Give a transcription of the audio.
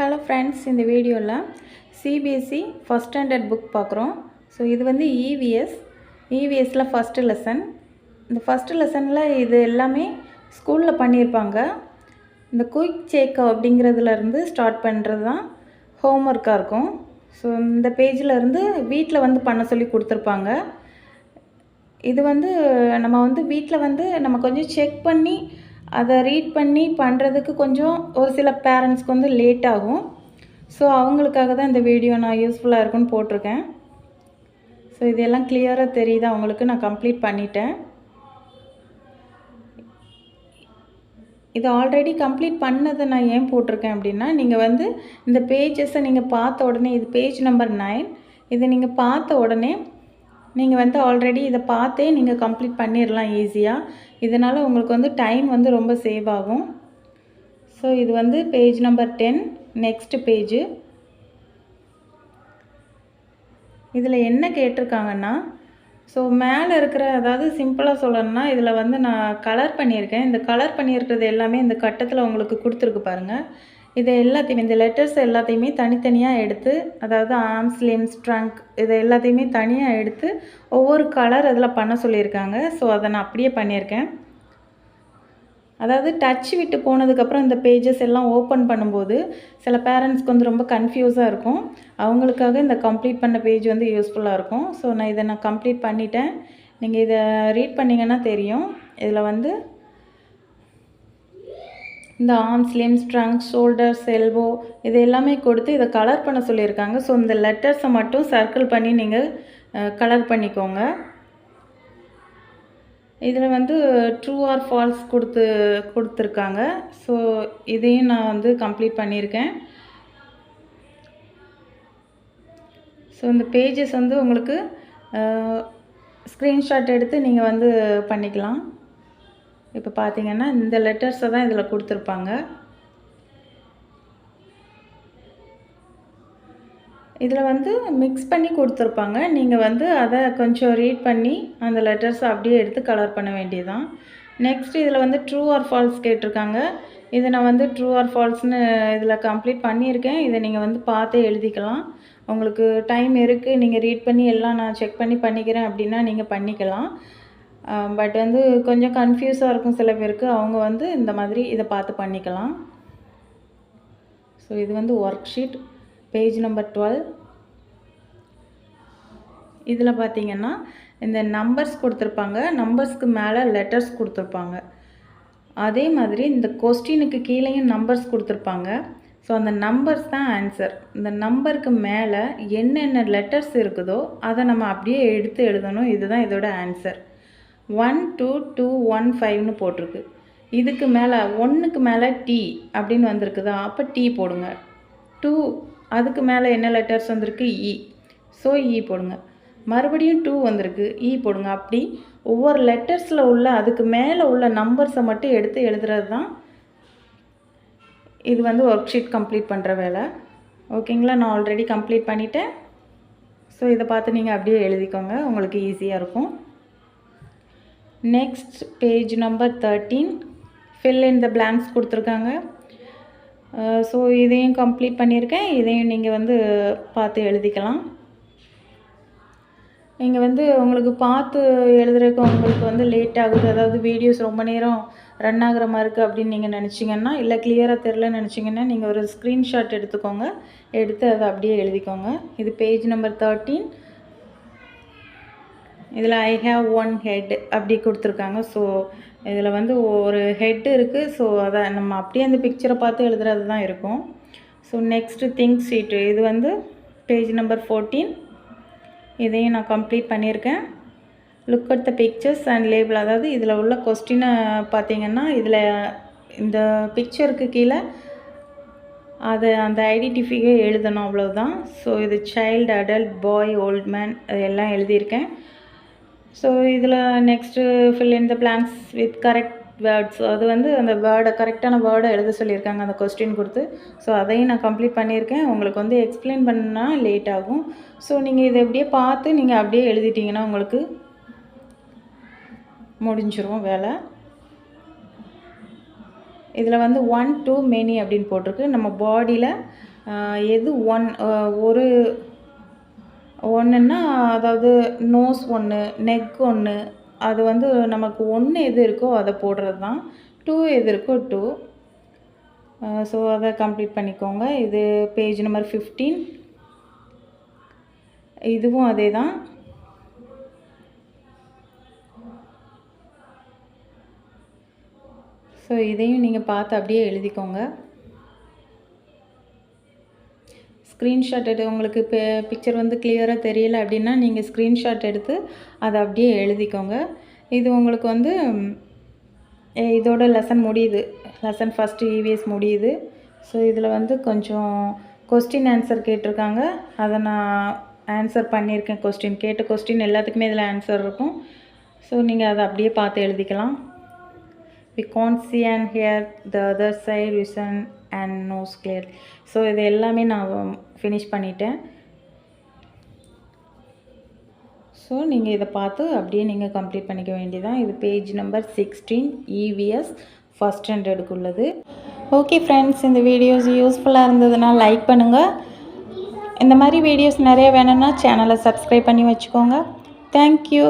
Hello friends, in the video la CBSE first standard book பார்க்குறோம். So இது வந்து EVSல first lesson. இந்த first lessonல இது எல்லாமே ஸ்கூலில் பண்ணியிருப்பாங்க. இந்த குயிக் செக் அப்படிங்கிறதுலேருந்து ஸ்டார்ட் பண்ணுறது தான் ஹோம்ஒர்க்காக இருக்கும். ஸோ இந்த பேஜில் இருந்து வீட்டில் வந்து பண்ண சொல்லி கொடுத்துருப்பாங்க. இது வந்து நம்ம வந்து வீட்டில் வந்து நம்ம கொஞ்சம் செக் பண்ணி அதை ரீட் பண்ணி பண்ணுறதுக்கு கொஞ்சம் ஒரு சில பேரண்ட்ஸ்க்கு வந்து லேட் ஆகும். ஸோ அவங்களுக்காக தான் இந்த வீடியோ நான் யூஸ்ஃபுல்லாக இருக்குன்னு போட்டிருக்கேன். ஸோ இதெல்லாம் கிளியராக தெரியுது அவங்களுக்கு. நான் கம்ப்ளீட் பண்ணிட்டேன். இது ஆல்ரெடி கம்ப்ளீட் பண்ணதை நான் ஏன் போட்டிருக்கேன் அப்படின்னா, நீங்கள் வந்து இந்த பேஜஸை நீங்கள் பார்த்த உடனே, இது பேஜ் நம்பர் 9, இதை நீங்கள் பார்த்த உடனே நீங்கள் வந்து ஆல்ரெடி இதை பார்த்தே நீங்கள் கம்ப்ளீட் பண்ணிடலாம் ஈஸியாக. இதனால் உங்களுக்கு வந்து டைம் வந்து ரொம்ப சேவ் ஆகும். ஸோ இது வந்து பேஜ் நம்பர் 10, நெக்ஸ்ட் பேஜு. இதில் என்ன கேட்டிருக்காங்கன்னா, ஸோ மேலே இருக்கிற, அதாவது சிம்பிளாக சொல்லணும்னா, இதில் வந்து நான் கலர் பண்ணியிருக்கேன். இந்த கலர் பண்ணியிருக்கிறது எல்லாமே இந்த கட்டத்தில் உங்களுக்கு கொடுத்துருக்கு பாருங்கள். இதை எல்லாத்தையுமே, இந்த லெட்டர்ஸ் எல்லாத்தையுமே தனித்தனியாக எடுத்து, அதாவது ஆர்ம்ஸ், லிம்ஸ், ட்ரங்க், இதை எல்லாத்தையுமே தனியாக எடுத்து ஒவ்வொரு கலர் அதில் பண்ண சொல்லியிருக்காங்க. ஸோ அதை நான் அப்படியே பண்ணியிருக்கேன். அதாவது டச் விட்டு போனதுக்கப்புறம் இந்த பேஜஸ் எல்லாம் ஓப்பன் பண்ணும்போது சில பேரண்ட்ஸ்க்கு வந்து ரொம்ப கன்ஃபியூஸாக இருக்கும். அவங்களுக்காக இந்த கம்ப்ளீட் பண்ண பேஜ் வந்து யூஸ்ஃபுல்லாக இருக்கும். ஸோ நான் கம்ப்ளீட் பண்ணிட்டேன். நீங்கள் இதை ரீட் பண்ணிங்கன்னா தெரியும். இதில் வந்து இந்த arms, limbs, trunk, shoulders, elbow இது எல்லாமே கொடுத்து இதை கலர் பண்ண சொல்லியிருக்காங்க. ஸோ இந்த லெட்டர்ஸை மட்டும் சர்க்கிள் பண்ணி நீங்கள் கலர் பண்ணிக்கோங்க. இதில் வந்து ட்ரூ ஆர் ஃபால்ஸ் கொடுத்துருக்காங்க. ஸோ இதையும் நான் வந்து கம்ப்ளீட் பண்ணியிருக்கேன். ஸோ இந்த பேஜஸ் வந்து உங்களுக்கு ஸ்க்ரீன்ஷாட் எடுத்து நீங்கள் வந்து பண்ணிக்கலாம். இப்போ பார்த்தீங்கன்னா இந்த லெட்டர்ஸை தான் இதில் கொடுத்துருப்பாங்க. இதில் வந்து மிக்ஸ் பண்ணி கொடுத்துருப்பாங்க. நீங்கள் வந்து அதை கொஞ்சம் ரீட் பண்ணி அந்த லெட்டர்ஸை அப்படியே எடுத்து கலர் பண்ண வேண்டியதுதான். நெக்ஸ்ட் இதில் வந்து ட்ரூ ஆர் ஃபால்ஸ் கேட்டிருக்காங்க. இதை நான் வந்து ட்ரூ ஆர் ஃபால்ஸ்னு இதில் கம்ப்ளீட் பண்ணியிருக்கேன். இதை நீங்கள் வந்து பார்த்தே எழுதிக்கலாம். உங்களுக்கு டைம் இருக்குது, நீங்கள் ரீட் பண்ணி எல்லாம் நான் செக் பண்ணி பண்ணிக்கிறேன் அப்படின்னா நீங்கள் பண்ணிக்கலாம். பட் வந்து கொஞ்சம் கன்ஃபியூஸாக இருக்கும் சில பேருக்கு. அவங்க வந்து இந்த மாதிரி இதை பார்த்து பண்ணிக்கலாம். ஸோ இது வந்து ஒர்க் ஷீட் பேஜ் நம்பர் 12. இதில் பார்த்தீங்கன்னா இந்த நம்பர்ஸ் கொடுத்துருப்பாங்க. நம்பர்ஸ்க்கு மேலே லெட்டர்ஸ் கொடுத்துருப்பாங்க. அதே மாதிரி இந்த கொஸ்டினுக்கு கீழேயும் நம்பர்ஸ் கொடுத்துருப்பாங்க. ஸோ அந்த நம்பர்ஸ் தான் ஆன்சர். இந்த நம்பருக்கு மேலே என்னென்ன லெட்டர்ஸ் இருக்குதோ அதை நம்ம அப்படியே எடுத்து எழுதணும். இதுதான் இதோட ஆன்சர். 1 2 2 1 5ன்னு போட்டிருக்கு. இதுக்கு மேலே 1க்கு மேலே T அப்படின்னு வந்திருக்குதா, அப்போ T போடுங்க. 2 அதுக்கு மேலே என்ன லெட்டர்ஸ் வந்திருக்கு, E. ஸோ E போடுங்க. மறுபடியும் 2 வந்திருக்கு, E போடுங்க. அப்படி ஒவ்வொரு லெட்டர்ஸில் உள்ள அதுக்கு மேலே உள்ள நம்பர்ஸை மட்டும் எடுத்து எழுதுறது தான் இது வந்து ஒர்க் ஷீட் கம்ப்ளீட் பண்ணுற வேலை. ஓகேங்களா? நான் ஆல்ரெடி கம்ப்ளீட் பண்ணிட்டேன். ஸோ இதை பார்த்து நீங்கள் அப்படியே எழுதிக்கோங்க, உங்களுக்கு ஈஸியாக இருக்கும். Next page number 13, fill in the blanks கொடுத்துருக்காங்க. ஸோ இதையும் கம்ப்ளீட் பண்ணியிருக்கேன். இதையும் நீங்கள் வந்து பார்த்து எழுதிக்கலாம். நீங்கள் வந்து உங்களுக்கு பார்த்து எழுதுறதுக்கு உங்களுக்கு வந்து லேட் ஆகுது, அதாவது வீடியோஸ் ரொம்ப நேரம் ரன் ஆகிற மாதிரி இருக்குது அப்படின்னு நீங்கள் நினச்சிங்கன்னா, இல்லை கிளியராக தெரிலன்னு நினச்சிங்கன்னா நீங்கள் ஒரு ஸ்க்ரீன்ஷாட் எடுத்துக்கோங்க. எடுத்து அதை அப்படியே எழுதிக்கோங்க. இது பேஜ் நம்பர் 13. இதில் ஐ ஹேவ் ஒன் ஹெட் அப்படி கொடுத்துருக்காங்க. ஸோ இதில் வந்து ஒரு ஹெட்டு இருக்குது. ஸோ அதை நம்ம அப்படியே அந்த பிக்சரை பார்த்து எழுதுறது தான் இருக்கும். ஸோ நெக்ஸ்ட்டு திங்க் ஷீட்டு, இது வந்து பேஜ் நம்பர் 14. இதையும் நான் கம்ப்ளீட் பண்ணியிருக்கேன். Look at the pictures and label, அதாவது இதில் உள்ள கொஸ்டினை பார்த்தீங்கன்னா இதில் இந்த பிக்சருக்கு கீழே அதை அந்த ஐடென்டிஃபிகே எழுதணும், அவ்வளோதான். ஸோ இது child, adult, boy, old man எல்லாம் எழுதியிருக்கேன். ஸோ இதில் next fill in the blanks with correct words, அது வந்து அந்த கரெக்டான வேர்டை எழுத சொல்லியிருக்காங்க அந்த கொஸ்டின் கொடுத்து. ஸோ அதையும் நான் கம்ப்ளீட் பண்ணியிருக்கேன். உங்களுக்கு வந்து எக்ஸ்பிளைன் பண்ணால் லேட் ஆகும். ஸோ நீங்கள் இதை எப்படியே பார்த்து நீங்கள் அப்படியே எழுதிட்டிங்கன்னா உங்களுக்கு முடிஞ்சிரும் வேலை. இதில் வந்து 1 2 மெனி அப்படின்னு போட்டிருக்கு. நம்ம பாடியில் எது ஒரு ஒன்றுன்னா, அதாவது நோஸ் ஒன்று, நெக் ஒன்று, அது வந்து நமக்கு 1 எது இருக்கோ அதை போடுறது தான். 2 எது இருக்கோ 2. ஸோ அதை கம்ப்ளீட் பண்ணிக்கோங்க. இது பேஜ் நம்பர் 15. இதுவும் அதே தான். ஸோ இதையும் நீங்கள் பார்த்து அப்படியே எழுதிக்கோங்க. ஸ்க்ரீன்ஷாட் எடுத்து உங்களுக்கு இப்போ பிக்சர் வந்து கிளியராக தெரியல அப்படின்னா நீங்கள் ஸ்க்ரீன்ஷாட் எடுத்து அதை அப்படியே எழுதிக்கோங்க. இது உங்களுக்கு வந்து இதோட லெசன் முடியுது. லெசன் ஃபஸ்ட்டு EVS முடியுது. ஸோ இதில் வந்து கொஞ்சம் கொஸ்டின் ஆன்சர் கேட்டிருக்காங்க. அதை நான் ஆன்சர் பண்ணியிருக்கேன். கேட்ட கொஸ்டின் எல்லாத்துக்குமே இதில் ஆன்சர் இருக்கும். ஸோ நீங்கள் அதை அப்படியே பார்த்து எழுதிக்கலாம். We can't see and hear the other side, listen and knows clearly. So இது எல்லாமே நான் ஃபினிஷ் பண்ணிட்டேன். ஸோ நீங்கள் இதை பார்த்து அப்படியே நீங்கள் கம்ப்ளீட் பண்ணிக்க வேண்டியதான். இது பேஜ் நம்பர் 16 EVS ஃபஸ்ட் ஸ்டாண்டர்டுக்கு உள்ளது. ஓகே ஃப்ரெண்ட்ஸ், இந்த வீடியோஸ் யூஸ்ஃபுல்லாக இருந்ததுன்னா லைக் பண்ணுங்கள். இந்த மாதிரி வீடியோஸ் நிறைய வேணும்னா சேனலை சப்ஸ்கிரைப் பண்ணி வச்சுக்கோங்க. தேங்க்யூ.